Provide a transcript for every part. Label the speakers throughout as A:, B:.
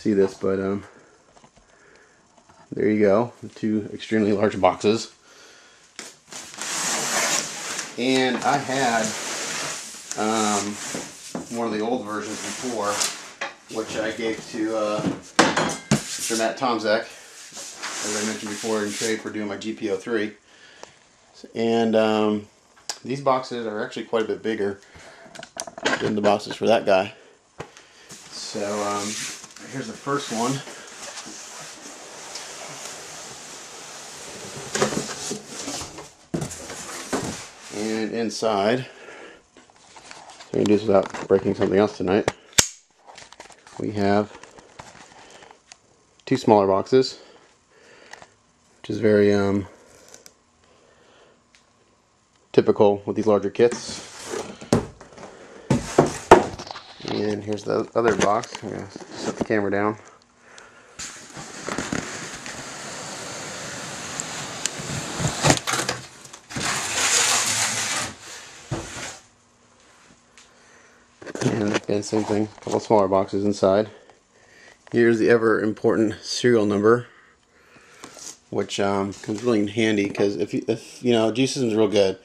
A: see this, but there you go, two extremely large boxes. And I had one of the old versions before, which I gave to Mr. Matt Tomczak, as I mentioned before, in trade for doing my GP03. And these boxes are actually quite a bit bigger than the boxes for that guy. So here's the first one. And inside, so I'm going to do this without breaking something else tonight, we have two smaller boxes, which is very typical with these larger kits. And here's the other box. I'm going to set the camera down. And again, same thing, a couple smaller boxes inside. Here's the ever important serial number, which comes really handy because if you know, G-System's real good.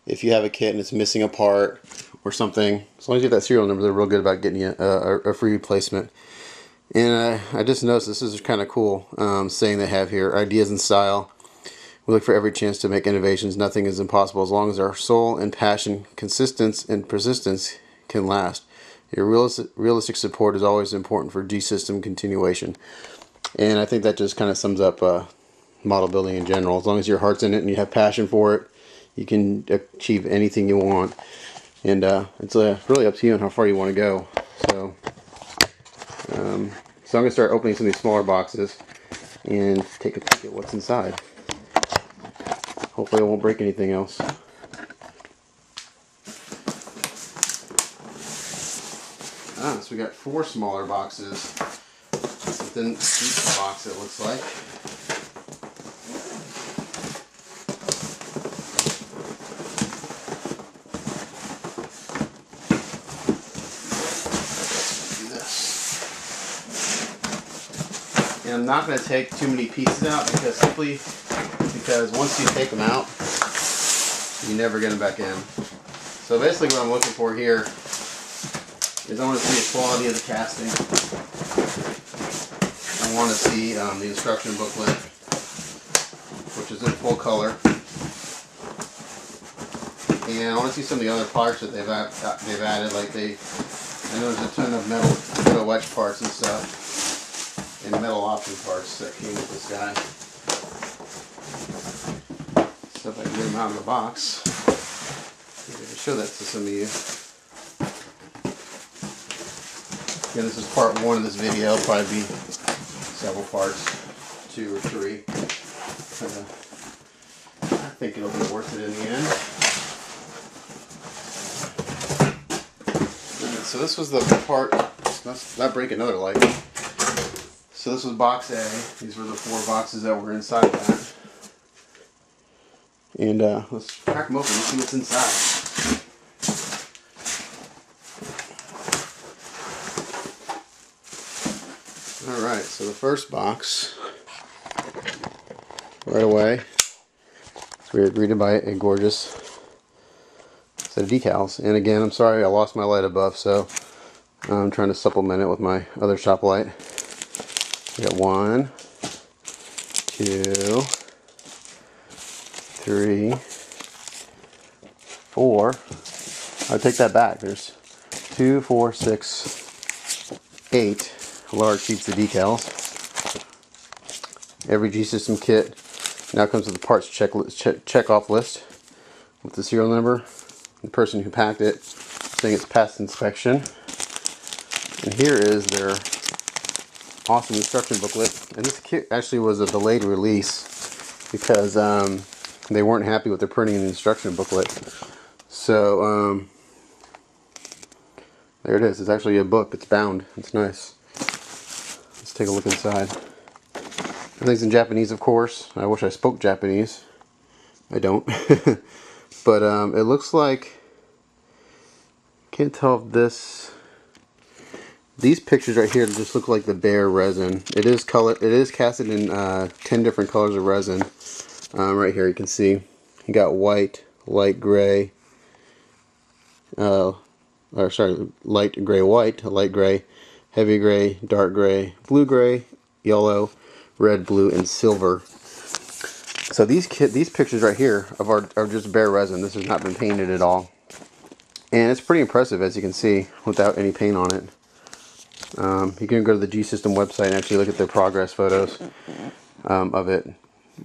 A: If you have a kit and it's missing a part or something, as long as you get that serial number, they're real good about getting you a free replacement. And I just noticed this is kind of cool saying they have here, ideas and style. We look for every chance to make innovations. Nothing is impossible as long as our soul and passion, consistency and persistence can last. Your realistic support is always important for G-System continuation. And I think that just kind of sums up model building in general. As long as your heart's in it and you have passion for it, you can achieve anything you want. And it's really up to you on how far you want to go. So, I'm going to start opening some of these smaller boxes and take a peek at what's inside. Hopefully I won't break anything else. So we got 4 smaller boxes within each box, it looks like. And I'm not going to take too many pieces out because once you take them out, you never get them back in. So basically what I'm looking for here is I want to see the quality of the casting. I want to see the instruction booklet, which is in full color. And I want to see some of the other parts that they've added. Like I know there's a ton of metal wedge parts and stuff, and metal option parts that came with this guy. So if I can get them out of the box, maybe I can show that to some of you. Again, this is part 1 of this video. It'll probably be several parts, 2 or 3. I think it'll be worth it in the end. So this was the part, let's not break another light. So this was box A. These were the 4 boxes that were inside that. And let's crack them open and see what's inside. Alright, so the first box, right away, so we are greeted by a gorgeous set of decals. And again, I'm sorry I lost my light above, so I'm trying to supplement it with my other shop light. We got 1, 2, 3, 4. I'll take that back. There's 2, 4, 6, 8 large sheets of decals. Every G-System kit now comes with a parts check-off list with the serial number, the person who packed it saying it's passed inspection. And here is their awesome instruction booklet. And this kit actually was a delayed release because they weren't happy with the printing in the instruction booklet. So there it is. It's actually a book. It's bound. It's nice. Let's take a look inside. Everything's in Japanese, of course. I wish I spoke Japanese. I don't. But it looks like, can't tell if this These pictures right here just look like the bare resin. It is casted in 10 different colors of resin. Right here you can see you got white, light gray, light gray white, light gray, heavy gray, dark gray, blue gray, yellow, red, blue, and silver. So these pictures right here are just bare resin. This has not been painted at all, and it's pretty impressive, as you can see, without any paint on it. You can go to the G-System website and actually look at their progress photos of it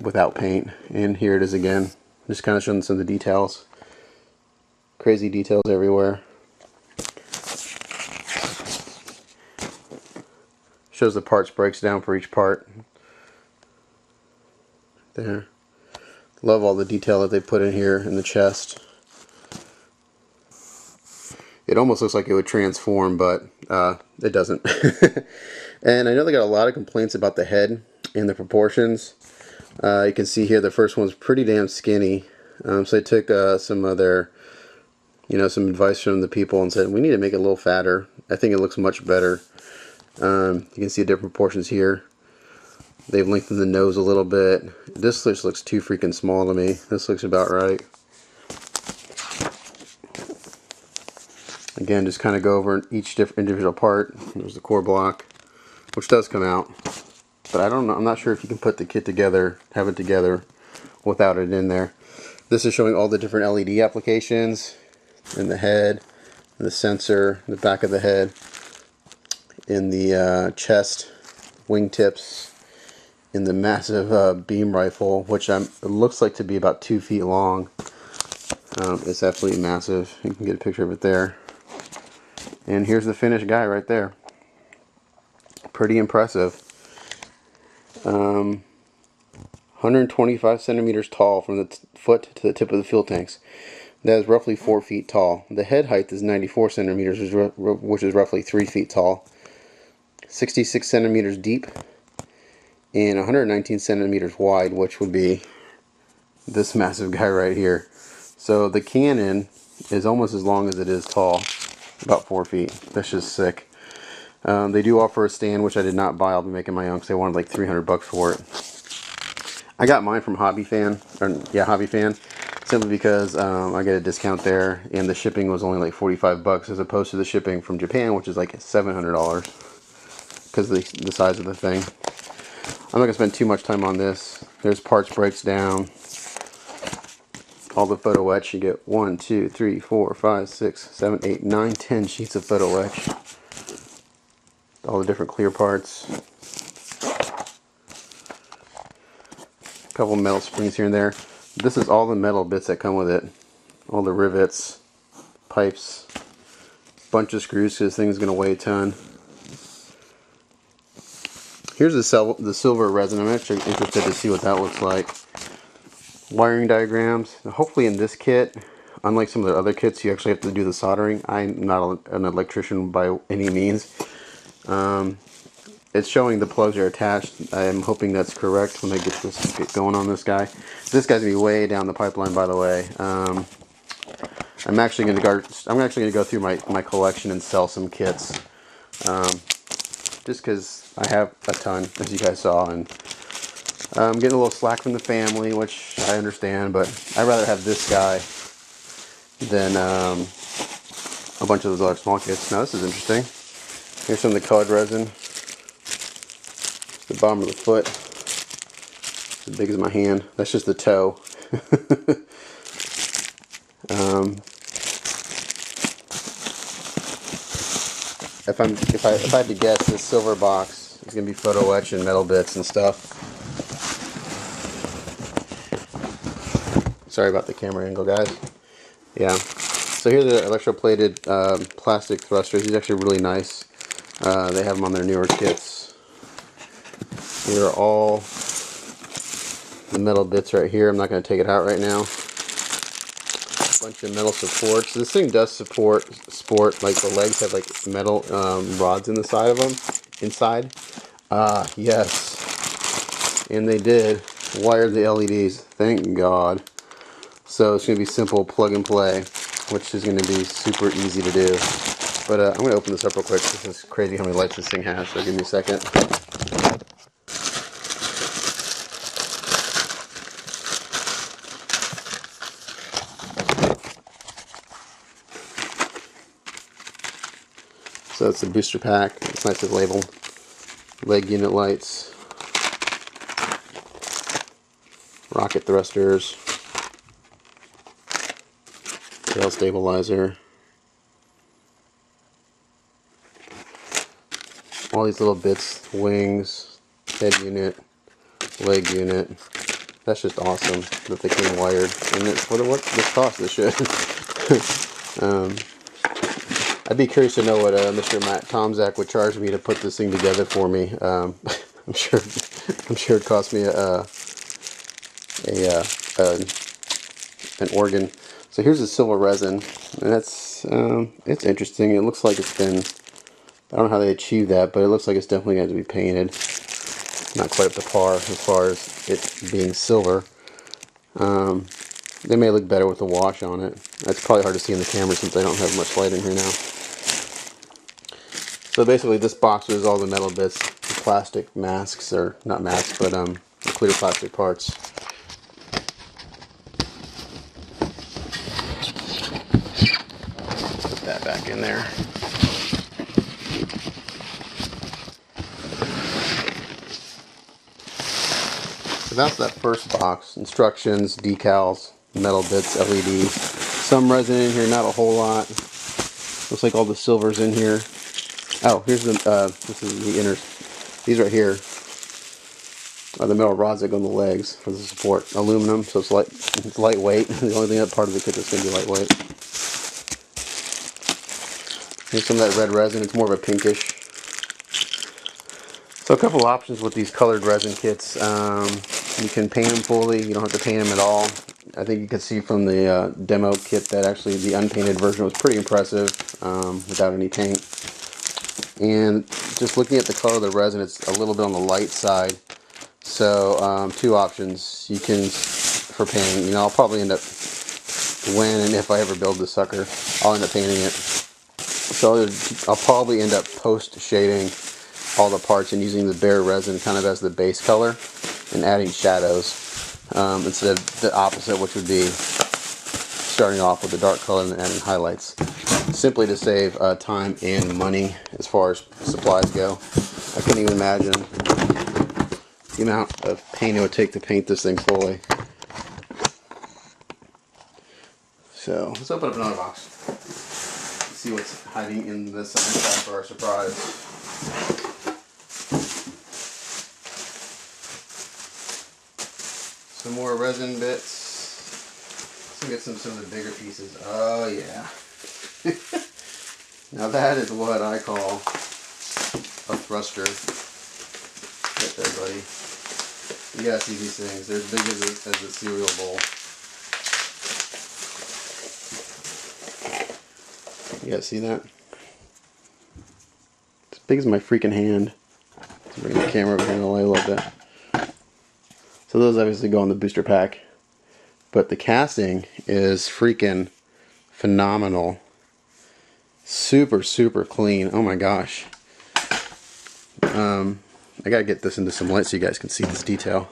A: without paint. And here it is again, just kind of showing some of the details. Crazy details everywhere. Shows the parts breaks down for each part. There. Love all the detail that they put in here in the chest. It almost looks like it would transform, but it doesn't. And I know they got a lot of complaints about the head and the proportions. You can see here the first one's pretty damn skinny. So I took some of their, some advice from the people and said, we need to make it a little fatter. I think it looks much better. You can see the different proportions here. They've lengthened the nose a little bit. This just looks too freaking small to me. This looks about right. Again, just kind of go over each individual part. There's the core block, which does come out. But I don't know. I'm not sure if you can put the kit together, have it together, without it in there. This is showing all the different LED applications in the head, in the sensor, in the back of the head, in the chest, wingtips, in the massive beam rifle, which it looks like to be about 2 feet long. It's absolutely massive. You can get a picture of it there. And here's the finished guy right there. Pretty impressive. 125 centimeters tall from the foot to the tip of the fuel tanks. That is roughly 4 feet tall. The head height is 94 centimeters, which is roughly 3 feet tall. 66 centimeters deep and 119 centimeters wide, which would be this massive guy right here. So the cannon is almost as long as it is tall, about 4 feet. That's just sick. They do offer a stand, which I did not buy. I'll be making my own because they wanted like 300 bucks for it. I got mine from Hobby Fan, simply because I get a discount there, and the shipping was only like 45 bucks as opposed to the shipping from Japan, which is like $700 because of the size of the thing. I'm not going to spend too much time on this. There's parts breaks down. All the photo etch. You get 1, 2, 3, 4, 5, 6, 7, 8, 9, 10 sheets of photo etch. All the different clear parts. A couple metal springs here and there. This is all the metal bits that come with it. All the rivets, pipes, bunch of screws because this thing's going to weigh a ton. Here's the silver resin. I'm actually interested to see what that looks like. Wiring diagrams. Hopefully in this kit, unlike some of the other kits, you actually have to do the soldering. I'm not an electrician by any means. It's showing the plugs are attached. I'm hoping that's correct when I get going on this guy. This guy's gonna be way down the pipeline, by the way. I'm actually gonna go through my collection and sell some kits, just because I have a ton, as you guys saw, and I'm getting a little slack from the family, which I understand, but I'd rather have this guy than a bunch of those other small kits. Now this is interesting. Here's some of the colored resin. The bottom of the foot. It's as big as my hand. That's just the toe. If I had to guess, this silver box is gonna be photo etch and metal bits and stuff. Sorry about the camera angle, guys. Yeah. So here's the electroplated plastic thrusters. These are actually really nice. They have them on their newer kits. Here are all the metal bits right here. I'm not going to take it out right now. A bunch of metal supports. This thing does sport, like the legs have like metal rods in the side of them, inside. Yes. And they did wire the LEDs. Thank God. So it's going to be simple plug and play, which is going to be super easy to do. But I'm going to open this up real quick. This is crazy how many lights this thing has, so give me a second. So it's the booster pack. It's nicely labeled. Leg unit lights. Rocket thrusters. Tail stabilizer. All these little bits, wings, head unit, leg unit. That's just awesome that they came wired. And it's, what this cost this shit? I'd be curious to know what Mr. Matt Tomczak would charge me to put this thing together for me. I'm sure it cost me an organ. So here's the silver resin, and that's it's interesting. It looks like it's been, I don't know how they achieved that, but it looks like it's definitely going to be painted. Not quite up to par as far as it being silver. They may look better with the wash on it. That's probably hard to see in the camera since I don't have much light in here now. So basically this box is all the metal bits, the plastic masks, or not masks, but the clear plastic parts. Put that back in there. So that's that first box. Instructions, decals, metal bits, LEDs. Some resin in here, not a whole lot. Looks like all the silver's in here. Oh, here's the, this is the inners. These right here are the metal rods that go on the legs for the support. Aluminum, so it's lightweight. The only thing that part of the kit that's going to be lightweight. Here's some of that red resin. It's more of a pinkish. So a couple options with these colored resin kits. You can paint them fully. You don't have to paint them at all. I think you can see from the demo kit that actually the unpainted version was pretty impressive without any paint. And just looking at the color of the resin, it's a little bit on the light side. So two options you can for painting. You know, I'll probably end up, when and if I ever build this sucker, I'll end up painting it. So I'll probably end up post shading all the parts and using the bare resin kind of as the base color and adding shadows instead of the opposite, which would be starting off with the dark color and then adding highlights. Simply to save time and money as far as supplies go. I couldn't even imagine the amount of paint it would take to paint this thing fully. So let's open up another box. Let's see what's hiding in this inside for our surprise. Some more resin bits. Let's get some of the bigger pieces. Oh yeah. Now that is what I call a thruster. Right there, buddy. You gotta see these things. They're as big as a cereal bowl. You guys see that? It's as big as my freaking hand. Let's bring the camera over here and lay a little bit. So those obviously go on the booster pack. But the casting is freaking phenomenal. Super, super clean. Oh my gosh. I gotta get this into some light so you guys can see this detail.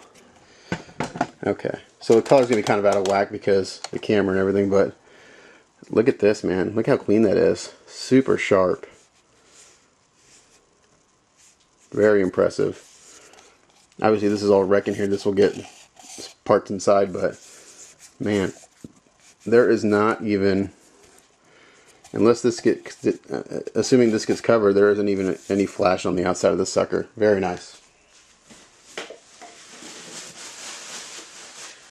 A: Okay. So the color's gonna be kind of out of whack because the camera and everything, but look at this, man. Look how clean that is. Super sharp. Very impressive. Obviously this is all wreck in here. This will get parts inside, but man, there is not even, unless this gets, assuming this gets covered, there isn't even any flash on the outside of the sucker. Very nice.